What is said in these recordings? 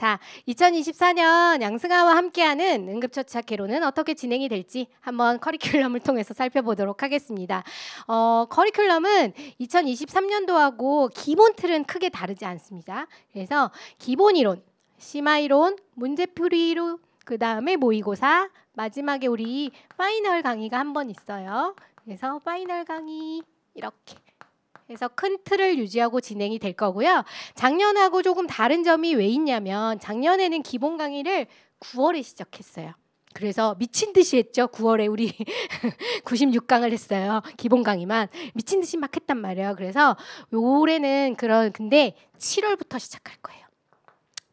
자, 2024년 양승아와 함께하는 응급처치학 개론은 어떻게 진행이 될지 한번 커리큘럼을 통해서 살펴보도록 하겠습니다. 커리큘럼은 2023년도하고 기본 틀은 크게 다르지 않습니다. 그래서 기본 이론, 심화 이론, 문제풀이 이론, 그 다음에 모의고사, 마지막에 우리 파이널 강의가 한 번 있어요. 그래서 파이널 강의 이렇게 그래서 큰 틀을 유지하고 진행이 될 거고요. 작년하고 조금 다른 점이 왜 있냐면 작년에는 기본 강의를 9월에 시작했어요. 그래서 미친 듯이 했죠. 9월에 우리 96강을 했어요. 기본 강의만 미친 듯이 막 했단 말이에요. 그래서 올해는 근데 7월부터 시작할 거예요.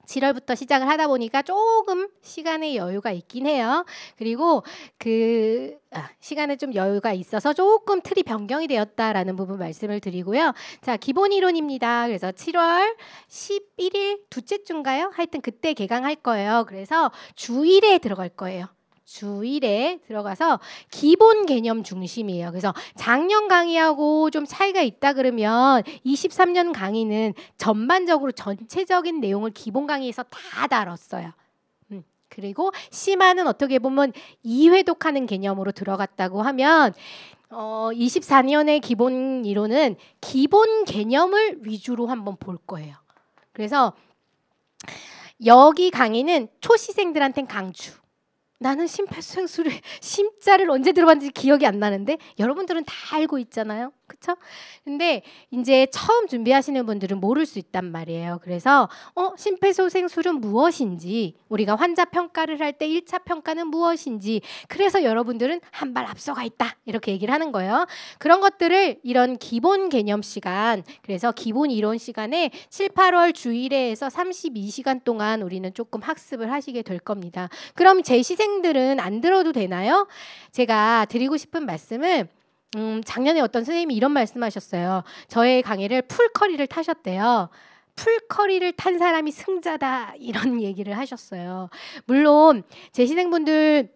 7월부터 시작을 하다 보니까 조금 시간의 여유가 있긴 해요. 그리고 시간에 좀 여유가 있어서 조금 틀이 변경이 되었다라는 부분 말씀을 드리고요. 자, 기본 이론입니다. 그래서 7월 11일 둘째 주인가요? 하여튼 그때 개강할 거예요. 그래서 주일에 들어갈 거예요. 주일에 들어가서 기본 개념 중심이에요. 그래서 작년 강의하고 좀 차이가 있다 그러면 23년 강의는 전반적으로 전체적인 내용을 기본 강의에서 다 다뤘어요. 그리고 심화는 어떻게 보면 2회독하는 개념으로 들어갔다고 하면 24년의 기본 이론은 기본 개념을 위주로 한번 볼 거예요. 그래서 여기 강의는 초시생들한테는 강추. 나는 심폐소생술의 심자를 언제 들어봤는지 기억이 안 나는데 여러분들은 다 알고 있잖아요. 그쵸? 근데 이제 처음 준비하시는 분들은 모를 수 있단 말이에요. 그래서 심폐소생술은 무엇인지 우리가 환자 평가를 할 때 1차 평가는 무엇인지 그래서 여러분들은 한 발 앞서가 있다 이렇게 얘기를 하는 거예요. 그런 것들을 이런 기본 개념 시간 그래서 기본 이론 시간에 7, 8월 주일에 해서 32시간 동안 우리는 조금 학습을 하시게 될 겁니다. 그럼 제 시생들은 안 들어도 되나요? 제가 드리고 싶은 말씀은 작년에 어떤 선생님이 이런 말씀하셨어요. 저의 강의를 풀커리를 타셨대요. 풀커리를 탄 사람이 승자다 이런 얘기를 하셨어요. 물론 제 시생분들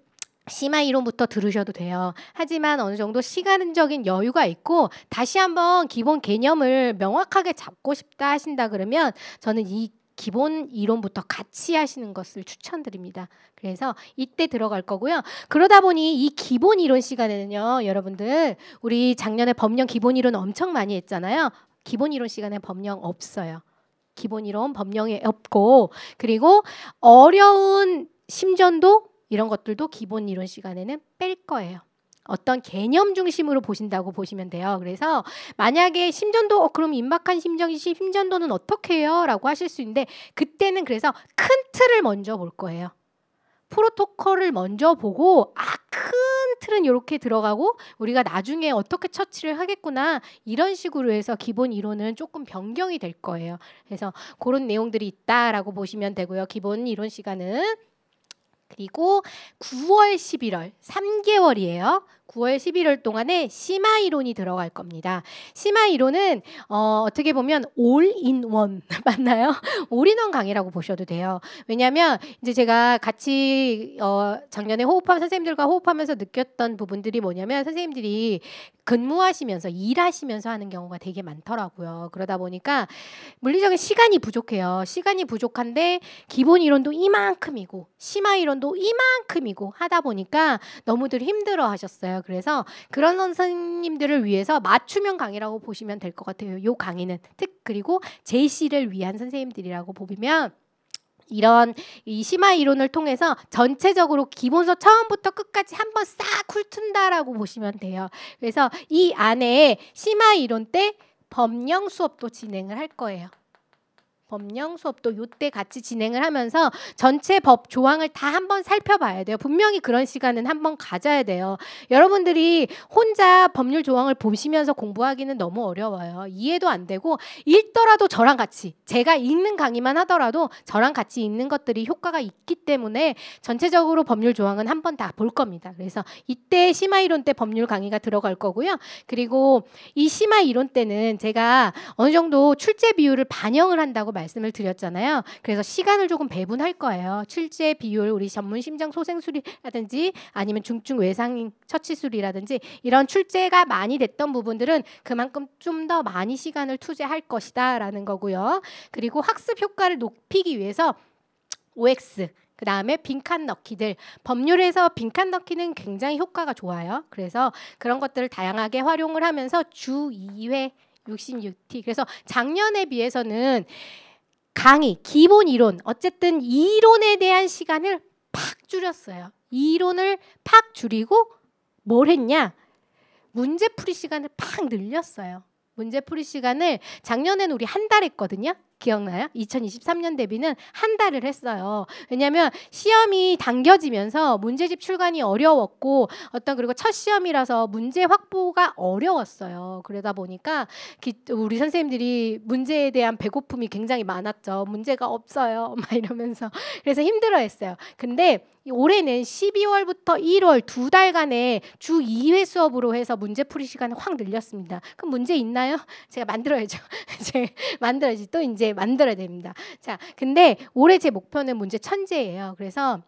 심화 이론부터 들으셔도 돼요. 하지만 어느 정도 시간적인 여유가 있고 다시 한번 기본 개념을 명확하게 잡고 싶다 하신다 그러면 저는 이 기본 이론부터 같이 하시는 것을 추천드립니다. 그래서 이때 들어갈 거고요. 그러다 보니 이 기본 이론 시간에는요. 여러분들 우리 작년에 법령 기본 이론 엄청 많이 했잖아요. 기본 이론 시간에 법령 없어요. 기본 이론 법령이 없고 그리고 어려운 심전도 이런 것들도 기본 이론 시간에는 뺄 거예요. 어떤 개념 중심으로 보신다고 보시면 돼요. 그래서 만약에 심전도 그럼 임박한 심정이시 심전도는 어떻게 해요? 라고 하실 수 있는데 그때는 그래서 큰 틀을 먼저 볼 거예요. 프로토콜을 먼저 보고 큰 틀은 이렇게 들어가고 우리가 나중에 어떻게 처치를 하겠구나 이런 식으로 해서 기본 이론은 조금 변경이 될 거예요. 그래서 그런 내용들이 있다라고 보시면 되고요. 기본 이론 시간은 그리고 9월, 11월 3개월이에요. 9월, 11월 동안에 심화 이론이 들어갈 겁니다. 심화 이론은 어떻게 보면 올인원 맞나요? 올인원 강의라고 보셔도 돼요. 왜냐하면 이제 제가 같이 작년에 선생님들과 호흡하면서 느꼈던 부분들이 뭐냐면 선생님들이 근무하시면서 일하시면서 하는 경우가 되게 많더라고요. 그러다 보니까 물리적인 시간이 부족해요. 시간이 부족한데 기본 이론도 이만큼이고 심화 이론도 이만큼이고 하다 보니까 너무들 힘들어 하셨어요. 그래서 그런 선생님들을 위해서 맞춤형 강의라고 보시면 될 것 같아요. 이 강의는 그리고 제시를 위한 선생님들이라고 보면 이런 이 심화 이론을 통해서 전체적으로 기본서 처음부터 끝까지 한번 싹 훑은다라고 보시면 돼요. 그래서 이 안에 심화 이론 때 법령 수업도 진행을 할 거예요. 법령 수업도 이때 같이 진행을 하면서 전체 법 조항을 다 한번 살펴봐야 돼요. 분명히 그런 시간은 한번 가져야 돼요. 여러분들이 혼자 법률 조항을 보시면서 공부하기는 너무 어려워요. 이해도 안 되고 읽더라도 저랑 같이 제가 읽는 강의만 하더라도 저랑 같이 읽는 것들이 효과가 있기 때문에 전체적으로 법률 조항은 한번 다 볼 겁니다. 그래서 이때 심화 이론 때 법률 강의가 들어갈 거고요. 그리고 이 심화 이론 때는 제가 어느 정도 출제 비율을 반영을 한다고 말씀을 드렸잖아요. 그래서 시간을 조금 배분할 거예요. 출제 비율 우리 전문 심장 소생술이라든지 아니면 중증 외상 처치술이라든지 이런 출제가 많이 됐던 부분들은 그만큼 좀 더 많이 시간을 투자할 것이다 라는 거고요. 그리고 학습 효과를 높이기 위해서 OX, 그 다음에 빈칸 넣기들. 법률에서 빈칸 넣기는 굉장히 효과가 좋아요. 그래서 그런 것들을 다양하게 활용을 하면서 주 2회 66T. 그래서 작년에 비해서는 강의, 기본 이론, 어쨌든 이론에 대한 시간을 팍 줄였어요. 이론을 팍 줄이고 뭘 했냐? 문제풀이 시간을 팍 늘렸어요. 문제풀이 시간을 작년에는 우리 한 달 했거든요. 기억나요? 2023년 대비는 한 달을 했어요. 왜냐하면 시험이 당겨지면서 문제집 출간이 어려웠고 그리고 첫 시험이라서 문제 확보가 어려웠어요. 그러다 보니까 우리 선생님들이 문제에 대한 배고픔이 굉장히 많았죠. 문제가 없어요. 막 이러면서 그래서 힘들어했어요. 근데 올해는 12월부터 1월 두 달간의 주 2회 수업으로 해서 문제풀이 시간을 확 늘렸습니다. 그럼 문제 있나요? 제가 만들어야죠. 제가 만들어야지. 또 이제 만들어야 됩니다. 자, 근데 올해 제 목표는 문제 천재예요. 그래서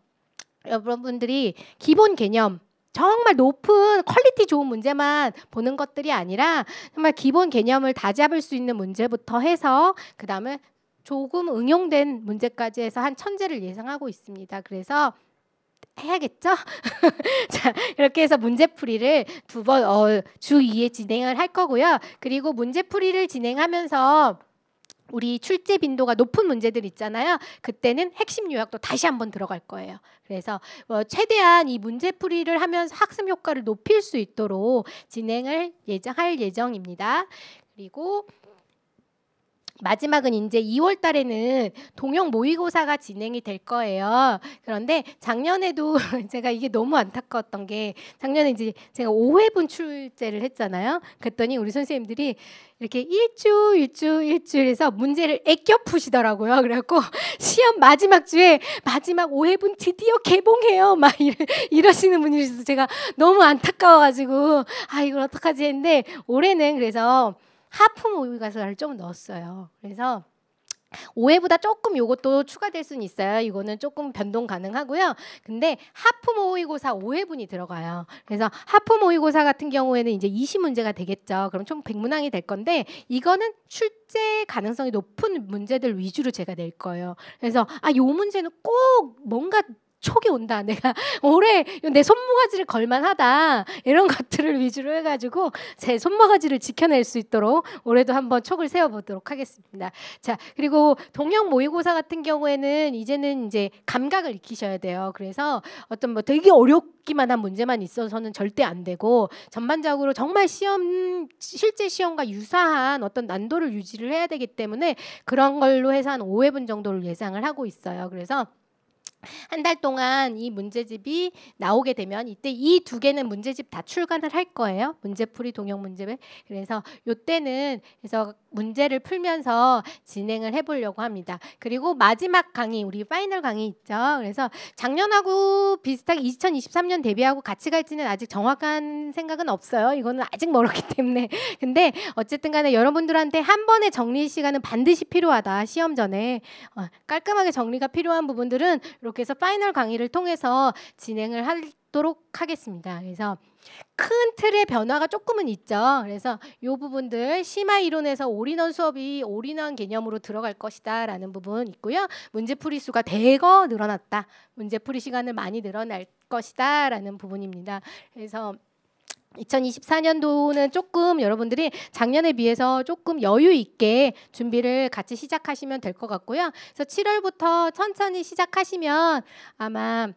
여러분들이 기본 개념 정말 높은 퀄리티 좋은 문제만 보는 것들이 아니라 정말 기본 개념을 다 잡을 수 있는 문제부터 해서 그 다음에 조금 응용된 문제까지 해서 한 천재를 예상하고 있습니다. 그래서 해야겠죠? 자, 이렇게 해서 문제풀이를 주 2회 진행을 할 거고요. 그리고 문제풀이를 진행하면서 우리 출제 빈도가 높은 문제들 있잖아요. 그때는 핵심 요약도 다시 한번 들어갈 거예요. 그래서 최대한 이 문제풀이를 하면서 학습 효과를 높일 수 있도록 진행을 할 예정입니다. 그리고 마지막은 이제 2월 달에는 동영 모의고사가 진행이 될 거예요. 그런데 작년에도 제가 이게 너무 안타까웠던 게 작년에 이제 제가 5회분 출제를 했잖아요. 그랬더니 우리 선생님들이 이렇게 일주일 해서 문제를 애껴 푸시더라고요. 그래갖고 시험 마지막 주에 마지막 5회분 드디어 개봉해요. 막 이러시는 분이 있어서 제가 너무 안타까워가지고 이걸 어떡하지 했는데 올해는 그래서 하프 모의고사를 좀 넣었어요. 그래서 5회보다 조금 요것도 추가될 수는 있어요. 이거는 조금 변동 가능하고요. 근데 하프 모의고사 5회분이 들어가요. 그래서 하프 모의고사 같은 경우에는 이제 20문제가 되겠죠. 그럼 총 100문항이 될 건데 이거는 출제 가능성이 높은 문제들 위주로 제가 낼 거예요. 그래서 요 문제는 꼭 뭔가 촉이 온다. 내가 올해 내 손모가지를 걸만하다. 이런 것들을 위주로 해가지고 제 손모가지를 지켜낼 수 있도록 올해도 한번 촉을 세워보도록 하겠습니다. 자, 그리고 동영 모의고사 같은 경우에는 이제는 이제 감각을 익히셔야 돼요. 그래서 어떤 되게 어렵기만 한 문제만 있어서는 절대 안 되고 전반적으로 정말 실제 시험과 유사한 어떤 난도를 유지를 해야 되기 때문에 그런 걸로 해서 한 5회분 정도를 예상을 하고 있어요. 그래서 한 달 동안 이 문제집이 나오게 되면 이때 이 두 개는 문제집 다 출간을 할 거예요. 문제풀이 동영 문제집. 그래서 이때는 그래서 문제를 풀면서 진행을 해보려고 합니다. 그리고 마지막 강의, 우리 파이널 강의 있죠. 그래서 작년하고 비슷하게 2023년 대비하고 같이 갈지는 아직 정확한 생각은 없어요. 이거는 아직 멀었기 때문에. 근데 어쨌든 간에 여러분들한테 한 번의 정리 시간은 반드시 필요하다. 시험 전에 깔끔하게 정리가 필요한 부분들은 이렇게 해서 파이널 강의를 통해서 진행을 하도록 하겠습니다. 그래서 큰 틀의 변화가 조금은 있죠. 그래서 이 부분들 심화 이론에서 올인원 수업이 올인원 개념으로 들어갈 것이다 라는 부분 있고요. 문제풀이 수가 대거 늘어났다. 문제풀이 시간을 많이 늘어날 것이다 라는 부분입니다. 그래서 2024년도는 조금 여러분들이 작년에 비해서 조금 여유 있게 준비를 같이 시작하시면 될 것 같고요. 그래서 7월부터 천천히 시작하시면 아마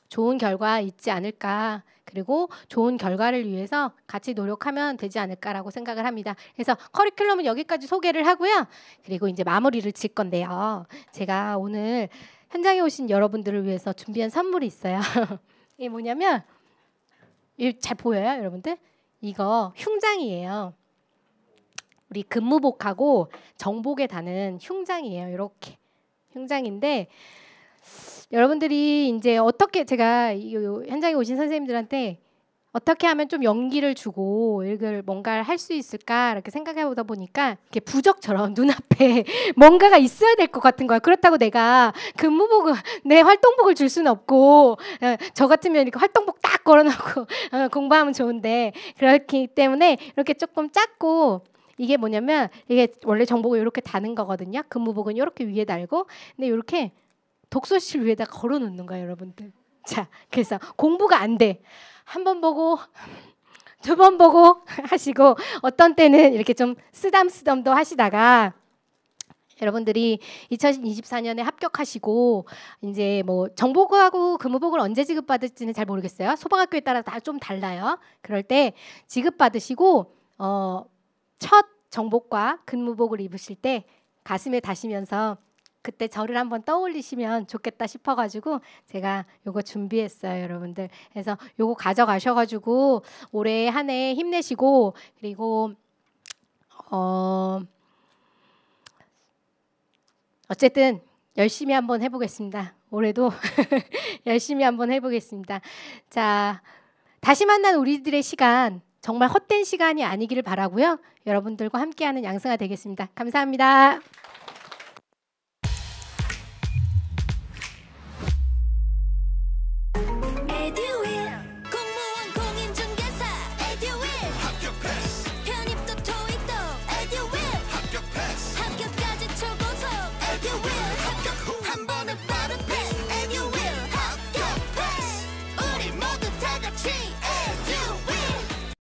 좋은 결과 있지 않을까. 그리고 좋은 결과를 위해서 같이 노력하면 되지 않을까라고 생각을 합니다. 그래서 커리큘럼은 여기까지 소개를 하고요. 그리고 이제 마무리를 질 건데요. 제가 오늘 현장에 오신 여러분들을 위해서 준비한 선물이 있어요. 이게 뭐냐면 잘 보여요, 여러분들? 이거 흉장이에요. 우리 근무복하고 정복에 다는 흉장이에요. 이렇게 흉장인데 여러분들이 이제 어떻게 제가 현장에 오신 선생님들한테 어떻게 하면 좀 용기를 주고 이걸 뭔가를 할 수 있을까 이렇게 생각해 보다 보니까 이렇게 부적처럼 눈앞에 뭔가가 있어야 될 것 같은 거야. 그렇다고 내가 근무복을 내 활동복을 줄 수는 없고 저 같으면 이렇게 활동복 딱 걸어놓고 공부하면 좋은데 그렇기 때문에 이렇게 조금 작고 이게 뭐냐면 이게 원래 정복을 이렇게 다는 거거든요. 근무복은 이렇게 위에 달고 근데 이렇게 독서실 위에다 걸어 놓는 거예요, 여러분들. 자, 그래서 공부가 안 돼. 한 번 보고 두 번 보고 하시고 어떤 때는 이렇게 좀 쓰담쓰담도 하시다가 여러분들이 2024년에 합격하시고 이제 뭐 정복하고 근무복을 언제 지급받을지는 잘 모르겠어요. 소방학교에 따라 다 좀 달라요. 그럴 때 지급받으시고 첫 정복과 근무복을 입으실 때 가슴에 다시면서 그때 저를 한번 떠올리시면 좋겠다 싶어가지고 제가 요거 준비했어요, 여러분들. 그래서 요거 가져가셔가지고 올해 한 해 힘내시고 그리고 어쨌든 열심히 한번 해보겠습니다. 올해도 열심히 한번 해보겠습니다. 자, 다시 만난 우리들의 시간 정말 헛된 시간이 아니기를 바라고요. 여러분들과 함께하는 양승아 되겠습니다. 감사합니다.